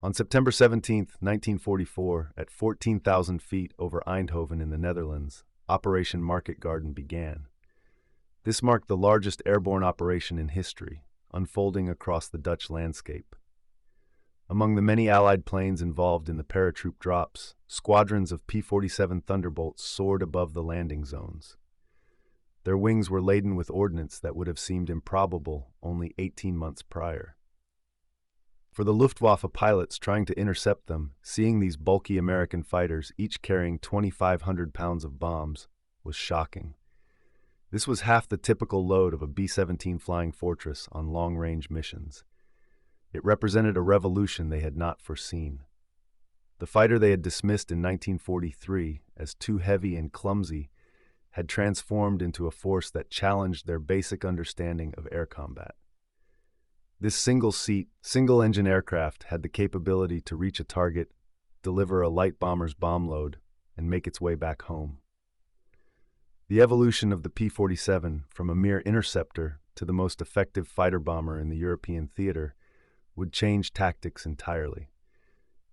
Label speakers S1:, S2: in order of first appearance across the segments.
S1: On September 17, 1944, at 14,000 feet over Eindhoven in the Netherlands, Operation Market Garden began. This marked the largest airborne operation in history, unfolding across the Dutch landscape. Among the many Allied planes involved in the paratroop drops, squadrons of P-47 Thunderbolts soared above the landing zones. Their wings were laden with ordnance that would have seemed improbable only 18 months prior. For the Luftwaffe pilots trying to intercept them, seeing these bulky American fighters, each carrying 2,500 pounds of bombs, was shocking. This was half the typical load of a B-17 Flying Fortress on long-range missions. It represented a revolution they had not foreseen. The fighter they had dismissed in 1943 as too heavy and clumsy had transformed into a force that challenged their basic understanding of air combat. This single-seat, single-engine aircraft had the capability to reach a target, deliver a light bomber's bomb load, and make its way back home. The evolution of the P-47 from a mere interceptor to the most effective fighter bomber in the European theater would change tactics entirely.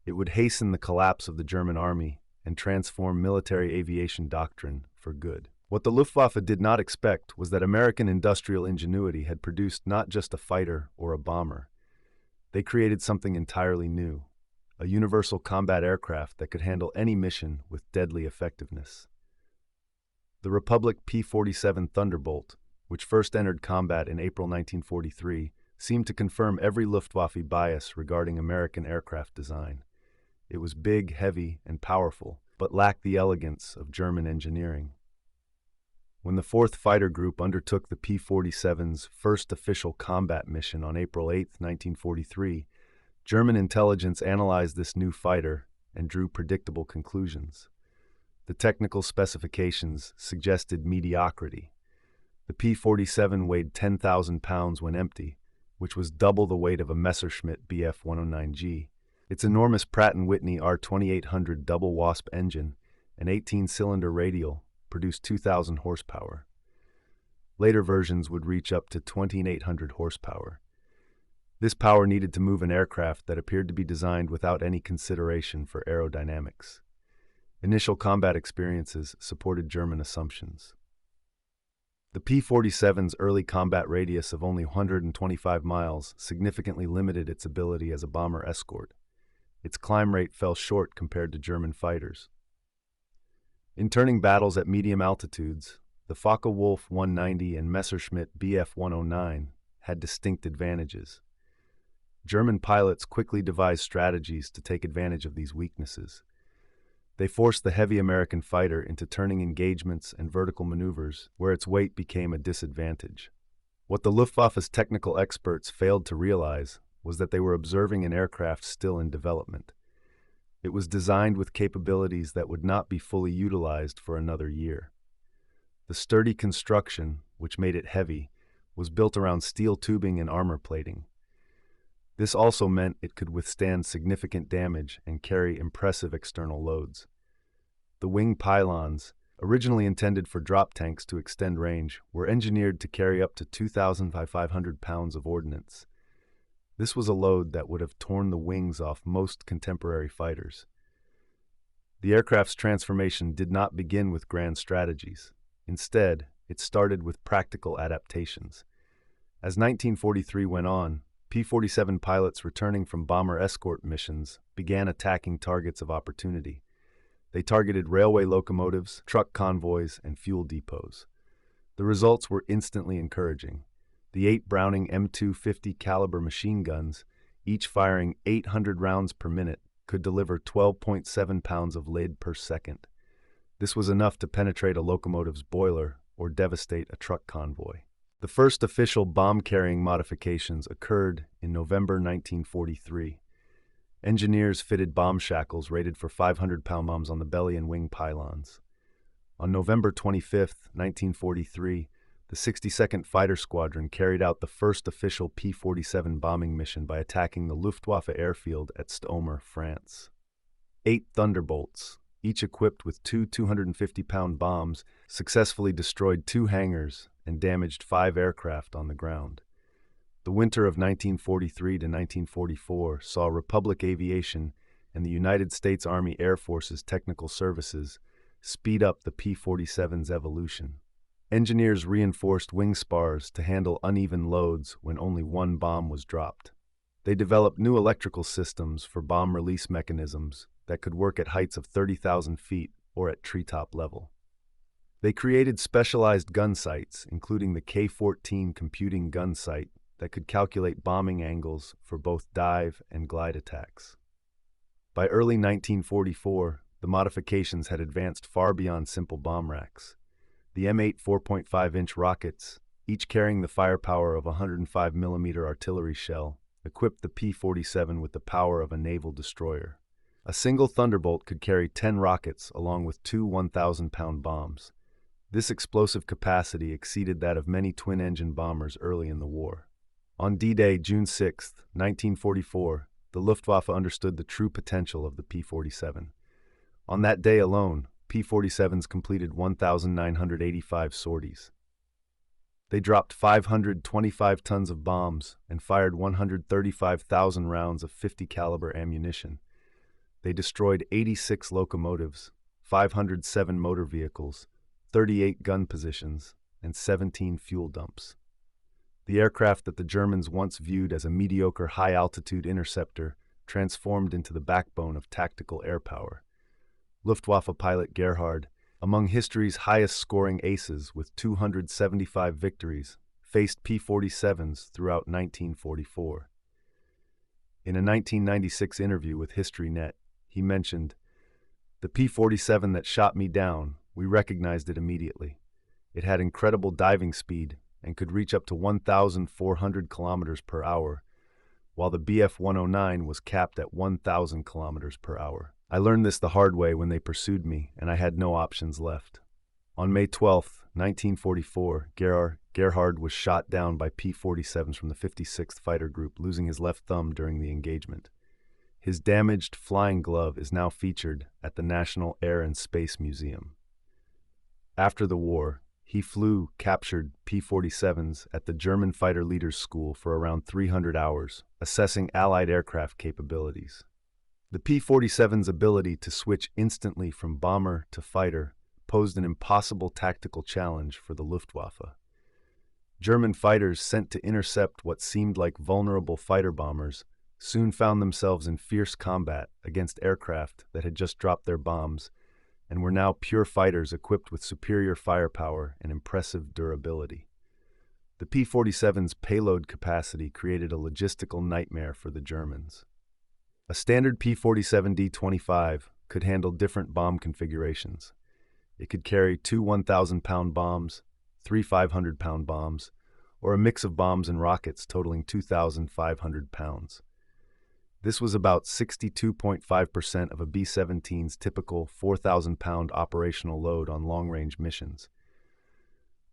S1: It would hasten the collapse of the German army and transform military aviation doctrine for good. What the Luftwaffe did not expect was that American industrial ingenuity had produced not just a fighter or a bomber. They created something entirely new, a universal combat aircraft that could handle any mission with deadly effectiveness. The Republic P-47 Thunderbolt, which first entered combat in April 1943, seemed to confirm every Luftwaffe bias regarding American aircraft design. It was big, heavy, and powerful, but lacked the elegance of German engineering. When the 4th Fighter Group undertook the P-47's first official combat mission on April 8, 1943, German intelligence analyzed this new fighter and drew predictable conclusions. The technical specifications suggested mediocrity. The P-47 weighed 10,000 pounds when empty, which was double the weight of a Messerschmitt Bf-109G. Its enormous Pratt & Whitney R2800 double wasp engine, an 18-cylinder radial, produced 2,000 horsepower. Later versions would reach up to 2,800 horsepower. This power needed to move an aircraft that appeared to be designed without any consideration for aerodynamics. Initial combat experiences supported German assumptions. The P-47's early combat radius of only 125 miles significantly limited its ability as a bomber escort. Its climb rate fell short compared to German fighters. In turning battles at medium altitudes, the Focke-Wulf 190 and Messerschmitt Bf-109 had distinct advantages. German pilots quickly devised strategies to take advantage of these weaknesses. They forced the heavy American fighter into turning engagements and vertical maneuvers where its weight became a disadvantage. What the Luftwaffe's technical experts failed to realize was that they were observing an aircraft still in development. It was designed with capabilities that would not be fully utilized for another year. The sturdy construction, which made it heavy, was built around steel tubing and armor plating. This also meant it could withstand significant damage and carry impressive external loads. The wing pylons, originally intended for drop tanks to extend range, were engineered to carry up to 2,500 pounds of ordnance. This was a load that would have torn the wings off most contemporary fighters. The aircraft's transformation did not begin with grand strategies. Instead, it started with practical adaptations. As 1943 went on, P-47 pilots returning from bomber escort missions began attacking targets of opportunity. They targeted railway locomotives, truck convoys, and fuel depots. The results were instantly encouraging. The 8 Browning M250 caliber machine guns, each firing 800 rounds per minute, could deliver 12.7 pounds of lead per second. This was enough to penetrate a locomotive's boiler or devastate a truck convoy. The first official bomb-carrying modifications occurred in November 1943. Engineers fitted bomb shackles rated for 500-pound bombs on the belly and wing pylons. On November 25, 1943, the 62nd Fighter Squadron carried out the first official P-47 bombing mission by attacking the Luftwaffe airfield at Stomer, France. 8 Thunderbolts, each equipped with 2 250-pound bombs, successfully destroyed 2 hangars and damaged 5 aircraft on the ground. The winter of 1943 to 1944 saw Republic Aviation and the United States Army Air Force's technical services speed up the P-47's evolution. Engineers reinforced wing spars to handle uneven loads when only one bomb was dropped. They developed new electrical systems for bomb release mechanisms that could work at heights of 30,000 feet or at treetop level. They created specialized gun sights, including the K-14 computing gun sight that could calculate bombing angles for both dive and glide attacks. By early 1944, the modifications had advanced far beyond simple bomb racks. The M8 4.5-inch rockets, each carrying the firepower of a 105mm artillery shell, equipped the P-47 with the power of a naval destroyer. A single Thunderbolt could carry 10 rockets along with two 1,000-pound bombs. This explosive capacity exceeded that of many twin-engine bombers early in the war. On D-Day, June 6, 1944, the Luftwaffe understood the true potential of the P-47. On that day alone, P-47s completed 1,985 sorties. They dropped 525 tons of bombs and fired 135,000 rounds of 50 caliber ammunition. They destroyed 86 locomotives, 507 motor vehicles, 38 gun positions, and 17 fuel dumps. The aircraft that the Germans once viewed as a mediocre high-altitude interceptor transformed into the backbone of tactical air power. Luftwaffe pilot Gerhard, among history's highest-scoring aces with 275 victories, faced P-47s throughout 1944. In a 1996 interview with HistoryNet, he mentioned, "The P-47 that shot me down, we recognized it immediately. It had incredible diving speed and could reach up to 1,400 kilometers per hour, while the Bf-109 was capped at 1,000 kilometers per hour. I learned this the hard way when they pursued me, and I had no options left." On May 12, 1944, Gerhard was shot down by P-47s from the 56th Fighter Group, losing his left thumb during the engagement. His damaged flying glove is now featured at the National Air and Space Museum. After the war, he flew captured P-47s at the German Fighter Leaders School for around 300 hours, assessing Allied aircraft capabilities. The P-47's ability to switch instantly from bomber to fighter posed an impossible tactical challenge for the Luftwaffe. German fighters sent to intercept what seemed like vulnerable fighter bombers soon found themselves in fierce combat against aircraft that had just dropped their bombs and were now pure fighters equipped with superior firepower and impressive durability. The P-47's payload capacity created a logistical nightmare for the Germans. A standard P-47 D-25 could handle different bomb configurations. It could carry two 1,000-pound bombs, three 500-pound bombs, or a mix of bombs and rockets totaling 2,500 pounds. This was about 62.5% of a B-17's typical 4,000-pound operational load on long-range missions.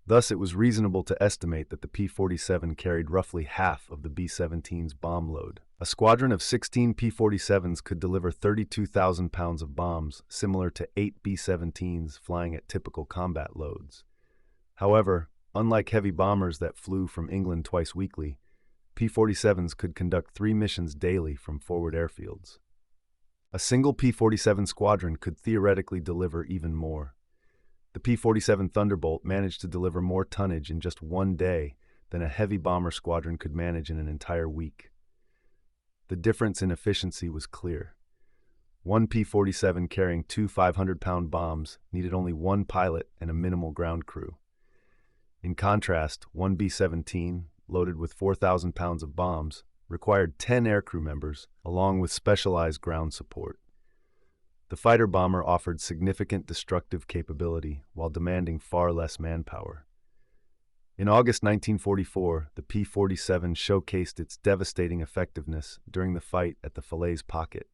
S1: Thus, it was reasonable to estimate that the P-47 carried roughly half of the B-17's bomb load. A squadron of 16 P-47s could deliver 32,000 pounds of bombs, similar to 8 B-17s flying at typical combat loads. However, unlike heavy bombers that flew from England twice weekly, P-47s could conduct 3 missions daily from forward airfields. A single P-47 squadron could theoretically deliver even more. The P-47 Thunderbolt managed to deliver more tonnage in just one day than a heavy bomber squadron could manage in an entire week. The difference in efficiency was clear. One P-47 carrying two 500-pound bombs needed only one pilot and a minimal ground crew. In contrast, one B-17, loaded with 4,000 pounds of bombs, required 10 aircrew members, along with specialized ground support. The fighter bomber offered significant destructive capability while demanding far less manpower. In August 1944, the P-47 showcased its devastating effectiveness during the fight at the Falaise Pocket.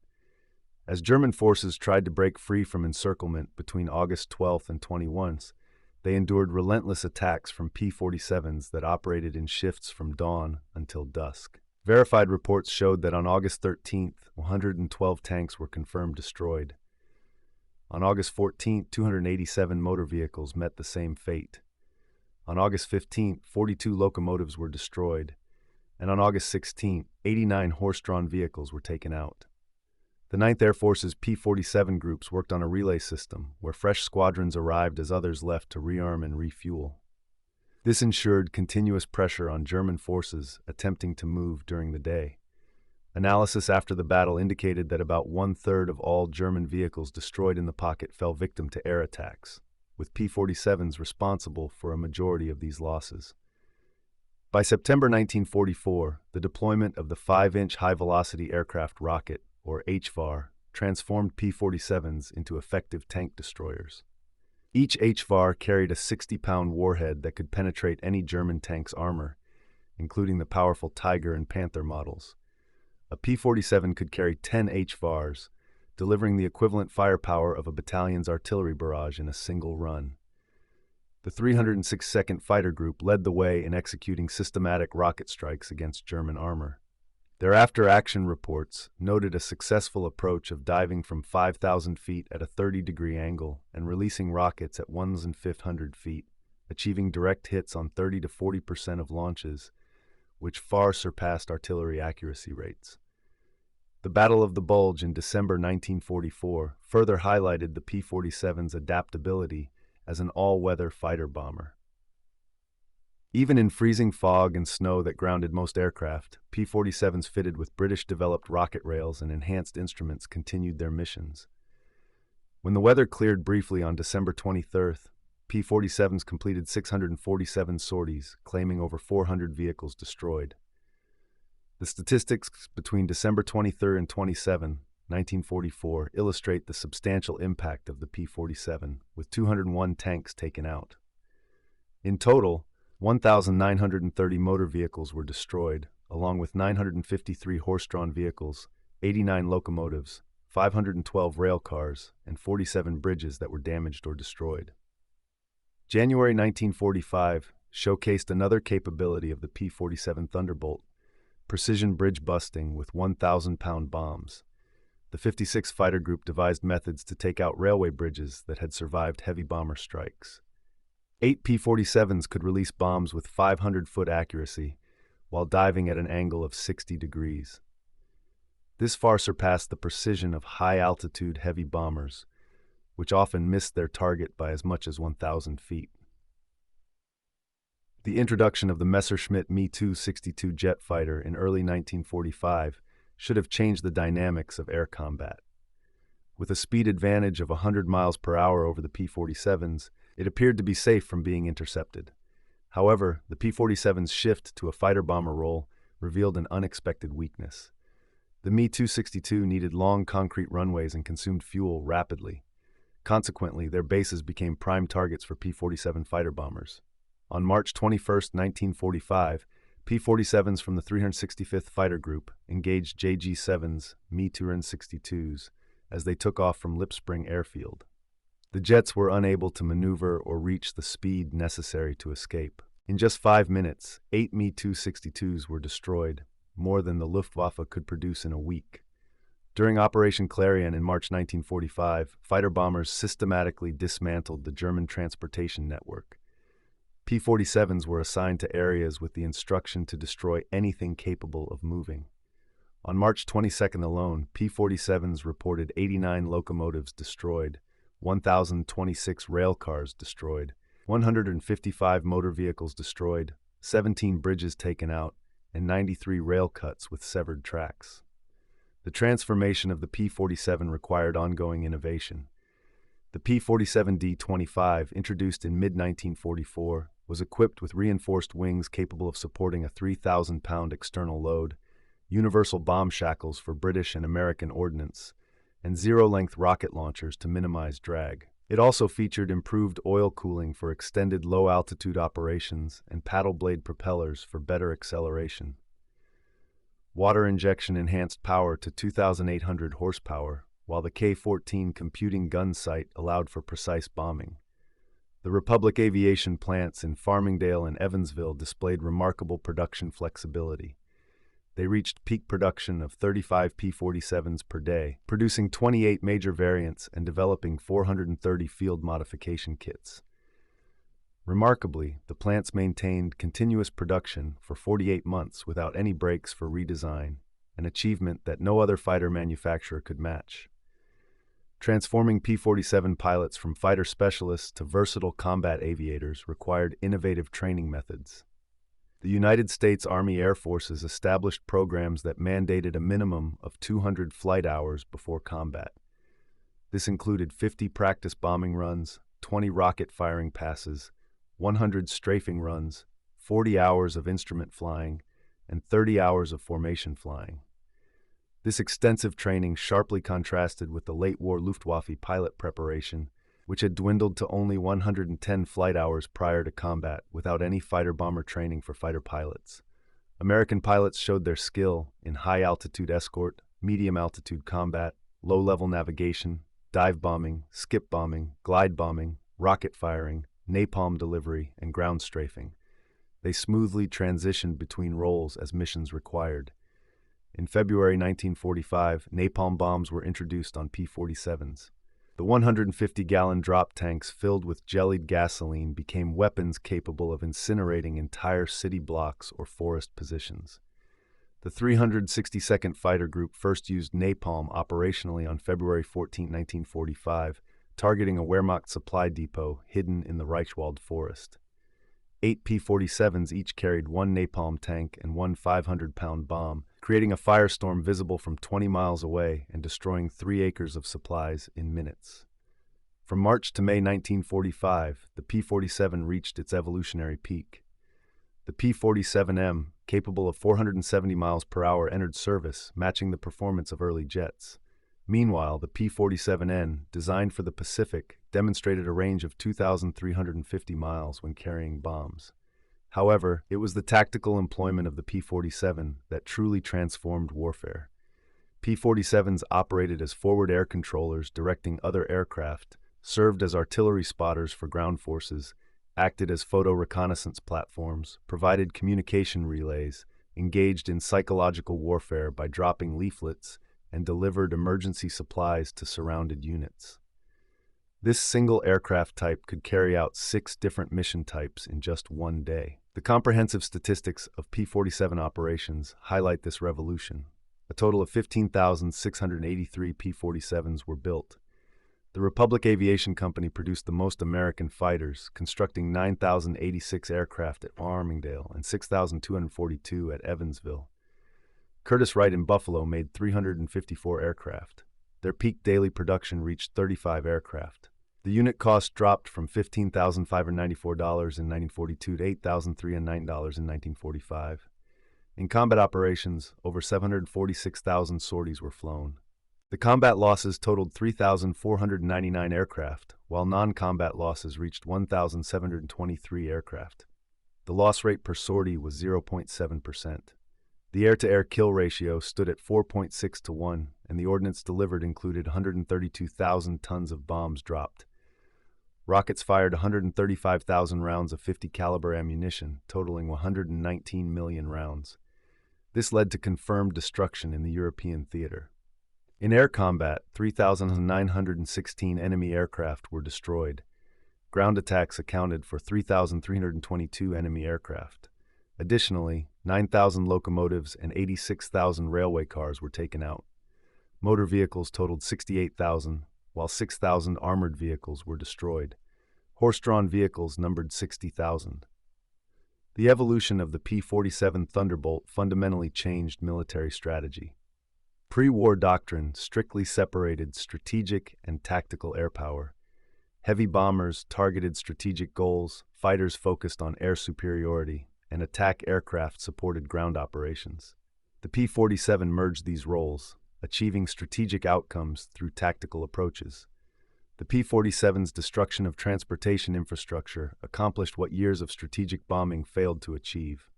S1: As German forces tried to break free from encirclement between August 12th and 21st, they endured relentless attacks from P-47s that operated in shifts from dawn until dusk. Verified reports showed that on August 13th, 112 tanks were confirmed destroyed. On August 14th, 287 motor vehicles met the same fate. On August 15th, 42 locomotives were destroyed, and on August 16, 89 horse-drawn vehicles were taken out. The 9th Air Force's P-47 groups worked on a relay system, where fresh squadrons arrived as others left to rearm and refuel. This ensured continuous pressure on German forces attempting to move during the day. Analysis after the battle indicated that about one-third of all German vehicles destroyed in the pocket fell victim to air attacks, with P-47s responsible for a majority of these losses. By September 1944, the deployment of the 5-inch high-velocity aircraft rocket, or HVAR, transformed P-47s into effective tank destroyers. Each HVAR carried a 60-pound warhead that could penetrate any German tank's armor, including the powerful Tiger and Panther models. A P-47 could carry 10 HVARs, delivering the equivalent firepower of a battalion's artillery barrage in a single run. The 306th Fighter Group led the way in executing systematic rocket strikes against German armor. Their after-action reports noted a successful approach of diving from 5,000 feet at a 30-degree angle and releasing rockets at 1,500 feet, achieving direct hits on 30 to 40% of launches, which far surpassed artillery accuracy rates. The Battle of the Bulge in December 1944 further highlighted the P-47's adaptability as an all-weather fighter bomber. Even in freezing fog and snow that grounded most aircraft, P-47s fitted with British-developed rocket rails and enhanced instruments continued their missions. When the weather cleared briefly on December 23rd, P-47s completed 647 sorties, claiming over 400 vehicles destroyed. The statistics between December 23 and 27, 1944, illustrate the substantial impact of the P-47, with 201 tanks taken out. In total, 1,930 motor vehicles were destroyed, along with 953 horse-drawn vehicles, 89 locomotives, 512 railcars, and 47 bridges that were damaged or destroyed. January 1945 showcased another capability of the P-47 Thunderbolt, precision bridge busting with 1,000-pound bombs. The 56th Fighter Group devised methods to take out railway bridges that had survived heavy bomber strikes. 8 P-47s could release bombs with 500-foot accuracy while diving at an angle of 60 degrees. This far surpassed the precision of high-altitude heavy bombers, which often missed their target by as much as 1,000 feet. The introduction of the Messerschmitt Me-262 jet fighter in early 1945 should have changed the dynamics of air combat. With a speed advantage of 100 miles per hour over the P-47s, it appeared to be safe from being intercepted. However, the P-47's shift to a fighter-bomber role revealed an unexpected weakness. The Me-262 needed long concrete runways and consumed fuel rapidly. Consequently, their bases became prime targets for P-47 fighter bombers. On March 21, 1945, P-47s from the 365th Fighter Group engaged JG-7's Me-262s as they took off from Lipspring Airfield. The jets were unable to maneuver or reach the speed necessary to escape. In just 5 minutes, 8 Me-262s were destroyed, more than the Luftwaffe could produce in a week. During Operation Clarion in March 1945, fighter bombers systematically dismantled the German transportation network. P-47s were assigned to areas with the instruction to destroy anything capable of moving. On March 22 alone, P-47s reported 89 locomotives destroyed, 1,026 railcars destroyed, 155 motor vehicles destroyed, 17 bridges taken out, and 93 rail cuts with severed tracks. The transformation of the P-47 required ongoing innovation. The P-47D-25, introduced in mid-1944, was equipped with reinforced wings capable of supporting a 3,000-pound external load, universal bomb shackles for British and American ordnance, and zero-length rocket launchers to minimize drag. It also featured improved oil cooling for extended low-altitude operations and paddle blade propellers for better acceleration. Water injection enhanced power to 2,800 horsepower, while the K-14 computing gun sight allowed for precise bombing. The Republic aviation plants in Farmingdale and Evansville displayed remarkable production flexibility. They reached peak production of 35 P-47s per day, producing 28 major variants and developing 430 field modification kits. Remarkably, the plants maintained continuous production for 48 months without any breaks for redesign, an achievement that no other fighter manufacturer could match. Transforming P-47 pilots from fighter specialists to versatile combat aviators required innovative training methods. The United States Army Air Forces established programs that mandated a minimum of 200 flight hours before combat. This included 50 practice bombing runs, 20 rocket firing passes, 100 strafing runs, 40 hours of instrument flying, and 30 hours of formation flying. This extensive training sharply contrasted with the late-war Luftwaffe pilot preparation, which had dwindled to only 110 flight hours prior to combat without any fighter-bomber training for fighter pilots. American pilots showed their skill in high-altitude escort, medium-altitude combat, low-level navigation, dive bombing, skip bombing, glide bombing, rocket firing, napalm delivery, and ground strafing. They smoothly transitioned between roles as missions required. In February 1945, napalm bombs were introduced on P-47s. The 150-gallon drop tanks filled with jellied gasoline became weapons capable of incinerating entire city blocks or forest positions. The 362nd Fighter Group first used napalm operationally on February 14, 1945, targeting a Wehrmacht supply depot hidden in the Reichswald forest. 8 P-47s each carried one napalm tank and one 500-pound bomb, creating a firestorm visible from 20 miles away and destroying 3 acres of supplies in minutes. From March to May 1945, the P-47 reached its evolutionary peak. The P-47M, capable of 470 miles per hour, entered service, matching the performance of early jets. Meanwhile, the P-47N, designed for the Pacific, demonstrated a range of 2,350 miles when carrying bombs. However, it was the tactical employment of the P-47 that truly transformed warfare. P-47s operated as forward air controllers directing other aircraft, served as artillery spotters for ground forces, acted as photo reconnaissance platforms, provided communication relays, engaged in psychological warfare by dropping leaflets, and delivered emergency supplies to surrounded units. This single aircraft type could carry out 6 different mission types in just one day. The comprehensive statistics of P-47 operations highlight this revolution. A total of 15,683 P-47s were built. The Republic Aviation Company produced the most American fighters, constructing 9,086 aircraft at Armingdale and 6,242 at Evansville. Curtiss-Wright in Buffalo made 354 aircraft. Their peak daily production reached 35 aircraft. The unit cost dropped from $15,594 in 1942 to $8,309 in 1945. In combat operations, over 746,000 sorties were flown. The combat losses totaled 3,499 aircraft, while non-combat losses reached 1,723 aircraft. The loss rate per sortie was 0.7%. The air-to-air kill ratio stood at 4.6 to 1, and the ordnance delivered included 132,000 tons of bombs dropped. Rockets fired 135,000 rounds of 50 caliber ammunition, totaling 119 million rounds. This led to confirmed destruction in the European theater. In air combat, 3,916 enemy aircraft were destroyed. Ground attacks accounted for 3,322 enemy aircraft. Additionally, 9,000 locomotives and 86,000 railway cars were taken out. Motor vehicles totaled 68,000, while 6,000 armored vehicles were destroyed. Horse-drawn vehicles numbered 60,000. The evolution of the P-47 Thunderbolt fundamentally changed military strategy. Pre-war doctrine strictly separated strategic and tactical air power. Heavy bombers targeted strategic goals, fighters focused on air superiority, and attack aircraft supported ground operations. The P-47 merged these roles, achieving strategic outcomes through tactical approaches. The P-47's destruction of transportation infrastructure accomplished what years of strategic bombing failed to achieve.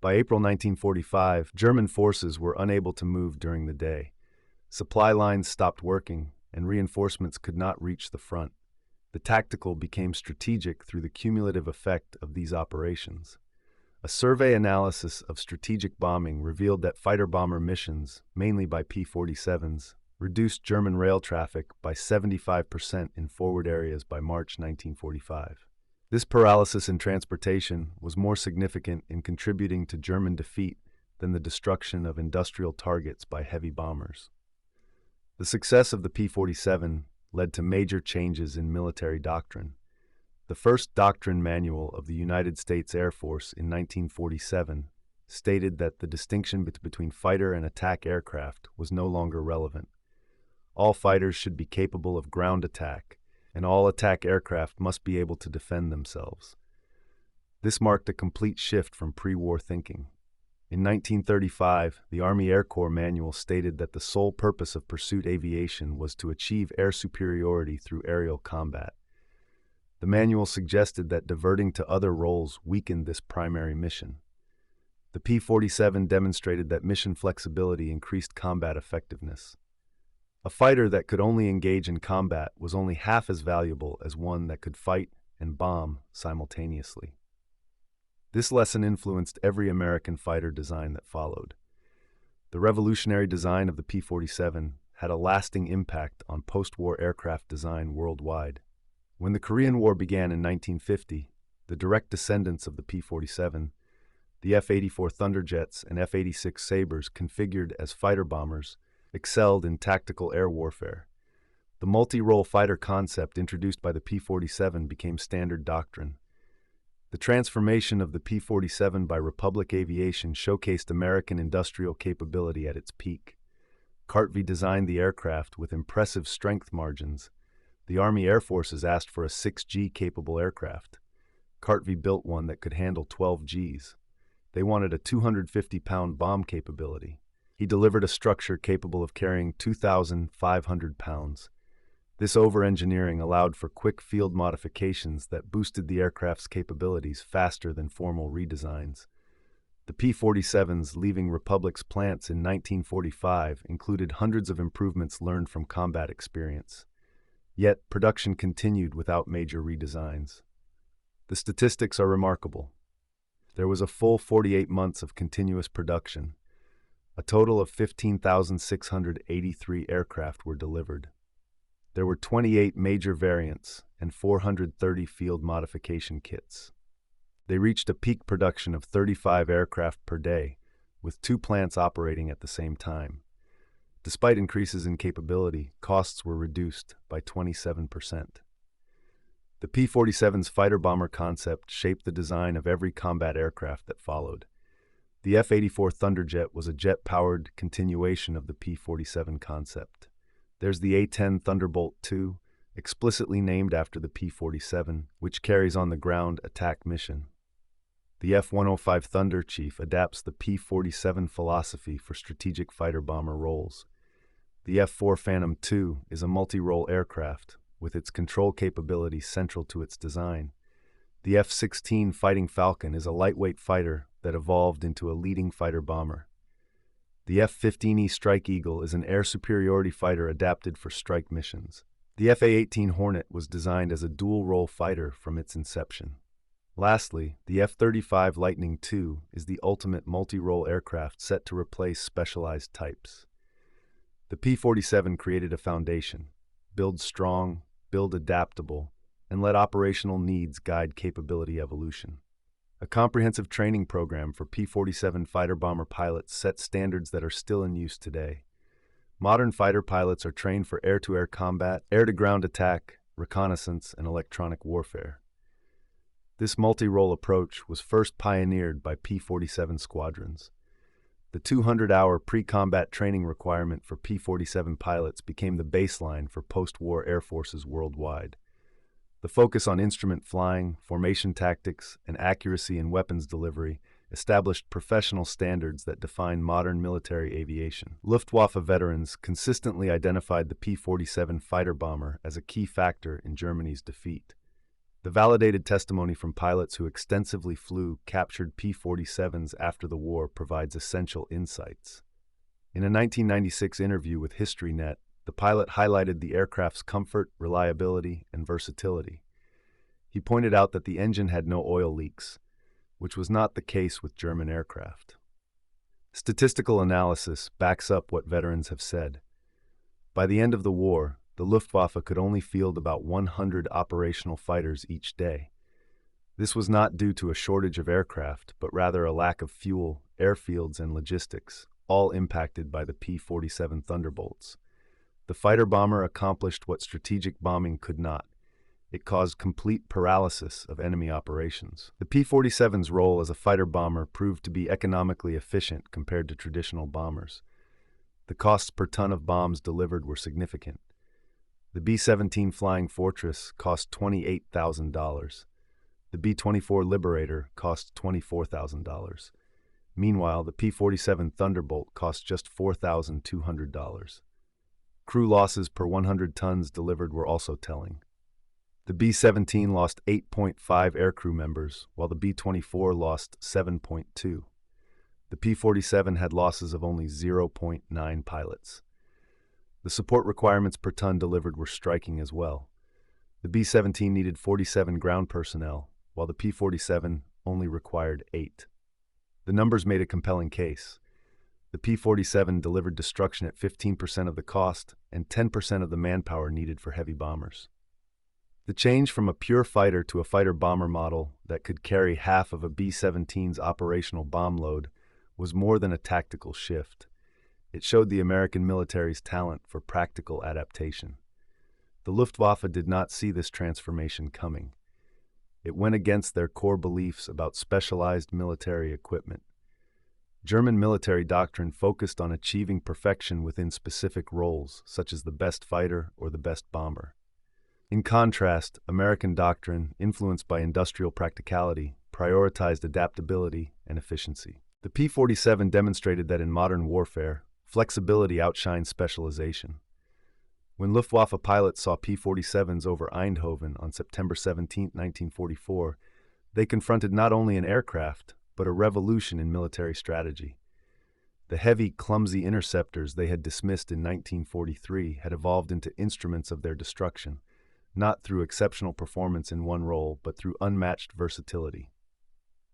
S1: By April 1945, German forces were unable to move during the day. Supply lines stopped working, and reinforcements could not reach the front. The tactical became strategic through the cumulative effect of these operations. A survey analysis of strategic bombing revealed that fighter-bomber missions, mainly by P-47s, reduced German rail traffic by 75% in forward areas by March 1945. This paralysis in transportation was more significant in contributing to German defeat than the destruction of industrial targets by heavy bombers. The success of the P-47 led to major changes in military doctrine. The first doctrine manual of the United States Air Force in 1947 stated that the distinction between fighter and attack aircraft was no longer relevant. All fighters should be capable of ground attack, and all attack aircraft must be able to defend themselves. This marked a complete shift from pre-war thinking. In 1935, the Army Air Corps manual stated that the sole purpose of pursuit aviation was to achieve air superiority through aerial combat. The manual suggested that diverting to other roles weakened this primary mission. The P-47 demonstrated that mission flexibility increased combat effectiveness. A fighter that could only engage in combat was only half as valuable as one that could fight and bomb simultaneously. This lesson influenced every American fighter design that followed. The revolutionary design of the P-47 had a lasting impact on post-war aircraft design worldwide. When the Korean War began in 1950, the direct descendants of the P-47, the F-84 Thunderjets and F-86 Sabres, configured as fighter bombers, excelled in tactical air warfare. The multi-role fighter concept introduced by the P-47 became standard doctrine. The transformation of the P-47 by Republic Aviation showcased American industrial capability at its peak. Cartvey designed the aircraft with impressive strength margins. The Army Air Forces asked for a 6G-capable aircraft. Cartvey built one that could handle 12 Gs. They wanted a 250-pound bomb capability. He delivered a structure capable of carrying 2,500 pounds. This over-engineering allowed for quick field modifications that boosted the aircraft's capabilities faster than formal redesigns. The P-47's leaving Republic's plants in 1945 included hundreds of improvements learned from combat experience. Yet, production continued without major redesigns. The statistics are remarkable. There was a full 48 months of continuous production. A total of 15,683 aircraft were delivered. There were 28 major variants and 430 field modification kits. They reached a peak production of 35 aircraft per day, with 2 plants operating at the same time. Despite increases in capability, costs were reduced by 27%. The P-47's fighter-bomber concept shaped the design of every combat aircraft that followed. The F-84 Thunderjet was a jet-powered continuation of the P-47 concept. There's the A-10 Thunderbolt II, explicitly named after the P-47, which carries on the ground attack mission. The F-105 Thunder Chief adapts the P-47 philosophy for strategic fighter-bomber roles. The F-4 Phantom II is a multi-role aircraft, with its control capabilities central to its design. The F-16 Fighting Falcon is a lightweight fighter that evolved into a leading fighter-bomber. The F-15E Strike Eagle is an air superiority fighter adapted for strike missions. The F-A-18 Hornet was designed as a dual-role fighter from its inception. Lastly, the F-35 Lightning II is the ultimate multi-role aircraft set to replace specialized types. The P-47 created a foundation: build strong, build adaptable, and let operational needs guide capability evolution. A comprehensive training program for P-47 fighter-bomber pilots set standards that are still in use today. Modern fighter pilots are trained for air-to-air combat, air-to-ground attack, reconnaissance, and electronic warfare. This multi-role approach was first pioneered by P-47 squadrons. The 200-hour pre-combat training requirement for P-47 pilots became the baseline for post-war air forces worldwide. The focus on instrument flying, formation tactics, and accuracy in weapons delivery established professional standards that define modern military aviation. Luftwaffe veterans consistently identified the P-47 fighter bomber as a key factor in Germany's defeat. The validated testimony from pilots who extensively flew captured P-47s after the war provides essential insights. In a 1996 interview with HistoryNet, the pilot highlighted the aircraft's comfort, reliability, and versatility. He pointed out that the engine had no oil leaks, which was not the case with German aircraft. Statistical analysis backs up what veterans have said. By the end of the war, the Luftwaffe could only field about 100 operational fighters each day. This was not due to a shortage of aircraft, but rather a lack of fuel, airfields, and logistics, all impacted by the P-47 Thunderbolts. The fighter bomber accomplished what strategic bombing could not. It caused complete paralysis of enemy operations. The P-47's role as a fighter bomber proved to be economically efficient compared to traditional bombers. The costs per ton of bombs delivered were significant. The B-17 Flying Fortress cost $28,000. The B-24 Liberator cost $24,000. Meanwhile, the P-47 Thunderbolt cost just $4,200. Crew losses per 100 tons delivered were also telling. The B-17 lost 8.5 aircrew members, while the B-24 lost 7.2. The P-47 had losses of only 0.9 pilots. The support requirements per ton delivered were striking as well. The B-17 needed 47 ground personnel, while the P-47 only required 8. The numbers made a compelling case. The P-47 delivered destruction at 15% of the cost and 10% of the manpower needed for heavy bombers. The change from a pure fighter to a fighter-bomber model that could carry half of a B-17's operational bomb load was more than a tactical shift. It showed the American military's talent for practical adaptation. The Luftwaffe did not see this transformation coming. It went against their core beliefs about specialized military equipment. German military doctrine focused on achieving perfection within specific roles, such as the best fighter or the best bomber. In contrast, American doctrine, influenced by industrial practicality, prioritized adaptability and efficiency. The P-47 demonstrated that in modern warfare, flexibility outshines specialization. When Luftwaffe pilots saw P-47s over Eindhoven on September 17, 1944, they confronted not only an aircraft, but a revolution in military strategy. The heavy, clumsy interceptors they had dismissed in 1943 had evolved into instruments of their destruction, not through exceptional performance in one role, but through unmatched versatility.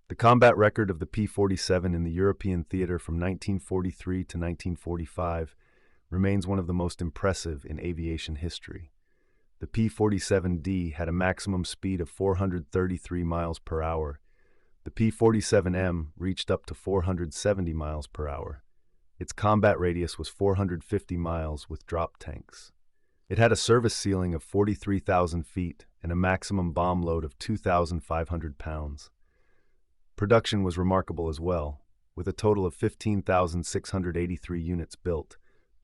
S1: The combat record of the P-47 in the European theater from 1943 to 1945 remains one of the most impressive in aviation history. The P-47D had a maximum speed of 433 miles per hour. The P-47M reached up to 470 miles per hour. Its combat radius was 450 miles with drop tanks. It had a service ceiling of 43,000 feet and a maximum bomb load of 2,500 pounds. Production was remarkable as well, with a total of 15,683 units built,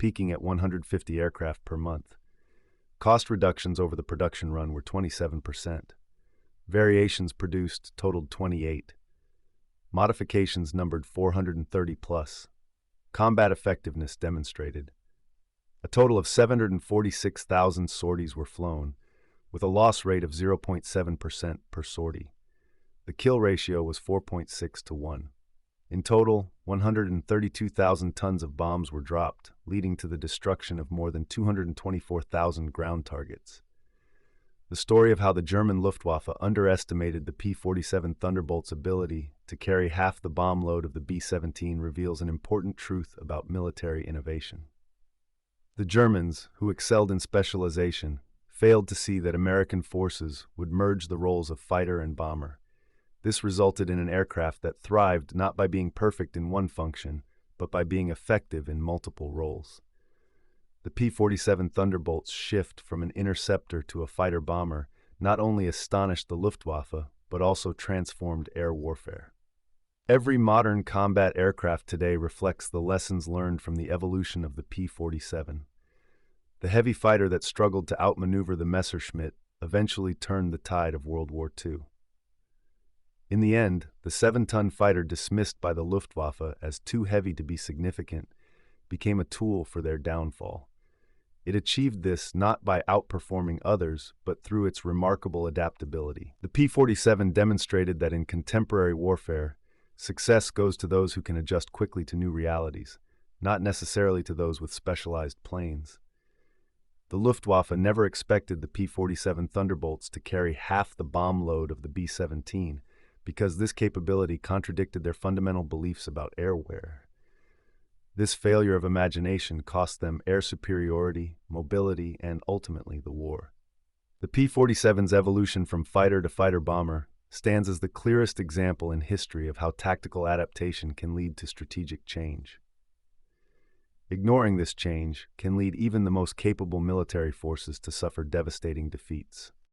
S1: peaking at 150 aircraft per month. Cost reductions over the production run were 27%. Variations produced totaled 28. Modifications numbered 430 plus. Combat effectiveness demonstrated. A total of 746,000 sorties were flown, with a loss rate of 0.7% per sortie. The kill ratio was 4.6 to 1. In total, 132,000 tons of bombs were dropped, leading to the destruction of more than 224,000 ground targets. The story of how the German Luftwaffe underestimated the P-47 Thunderbolt's ability to carry half the bomb load of the B-17 reveals an important truth about military innovation. The Germans, who excelled in specialization, failed to see that American forces would merge the roles of fighter and bomber. This resulted in an aircraft that thrived not by being perfect in one function, but by being effective in multiple roles. The P-47 Thunderbolt's shift from an interceptor to a fighter-bomber not only astonished the Luftwaffe, but also transformed air warfare. Every modern combat aircraft today reflects the lessons learned from the evolution of the P-47. The heavy fighter that struggled to outmaneuver the Messerschmitt eventually turned the tide of World War II. In the end, the 7-ton fighter dismissed by the Luftwaffe as too heavy to be significant became a tool for their downfall. It achieved this not by outperforming others, but through its remarkable adaptability. The P-47 demonstrated that in contemporary warfare, success goes to those who can adjust quickly to new realities, not necessarily to those with specialized planes. The Luftwaffe never expected the P-47 Thunderbolts to carry half the bomb load of the B-17, because this capability contradicted their fundamental beliefs about airwear. This failure of imagination cost them air superiority, mobility, and ultimately the war. The P-47's evolution from fighter to fighter-bomber stands as the clearest example in history of how tactical adaptation can lead to strategic change. Ignoring this change can lead even the most capable military forces to suffer devastating defeats.